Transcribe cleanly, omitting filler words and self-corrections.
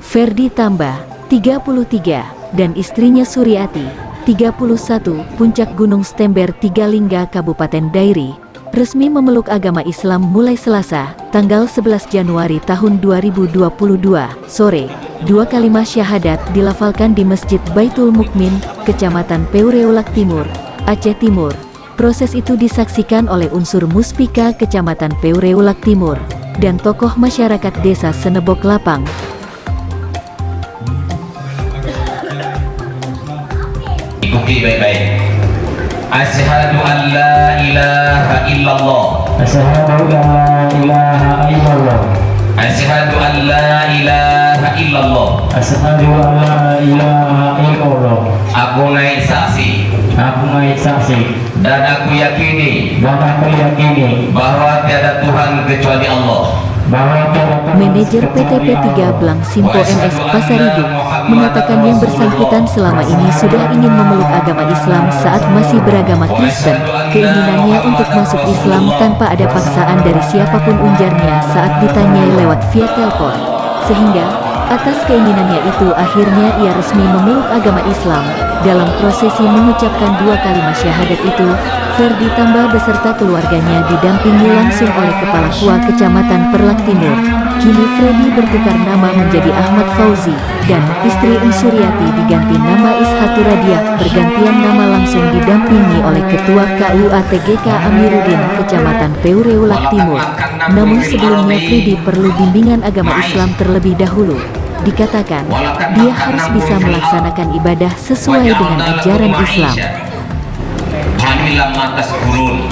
Ferdi Tamba, 33, dan istrinya Suryati, 31, Puncak Gunung Stember Tigalingga Kabupaten Dairi, resmi memeluk agama Islam mulai Selasa, tanggal 11 Januari tahun 2022, sore. 2 kalimat syahadat dilafalkan di Masjid Baitul Mukmin, Kecamatan Peureulak Timur, Aceh Timur. Proses itu disaksikan oleh unsur Muspika Kecamatan Peureulak Timur, dan tokoh masyarakat desa Senebok Lapang. Ikuti baik-baik. Asyhadu an la ilaha illallah. Asyhadu an la ilaha illallah. Asyhadu an la ilaha illallah. Asyhadu an la ilaha illallah. Aku naik saksi Aku naik saksi dan aku yakini dan aku yakini bahwa tiada Tuhan kecuali Allah. bahwa Manajer PT P3 Blang Simpo MS Pasaribu mengatakan yang bersangkutan selama ini sudah ingin memeluk agama Islam saat masih beragama Kristen. Keinginannya untuk masuk Islam tanpa ada paksaan dari siapapun, ujarnya saat ditanyai lewat via telepon. Sehingga, atas keinginannya itu akhirnya ia resmi memeluk agama Islam. Dalam prosesi mengucapkan 2 kalimat syahadat itu, Ferdi Tamba beserta keluarganya didampingi langsung oleh Kepala KUA Kecamatan Perlak Timur. Kini Freddy bertukar nama menjadi Ahmad Fauzi, dan istri Suryati diganti nama Ishatur Radiah, bergantian nama langsung didampingi oleh Ketua KUA TGK Amiruddin Kecamatan Peureulak Timur. Namun sebelumnya Freddy perlu bimbingan agama Islam terlebih dahulu. Dikatakan, dia harus bisa melaksanakan ibadah sesuai dengan ajaran Islam. Hamilam atas gurun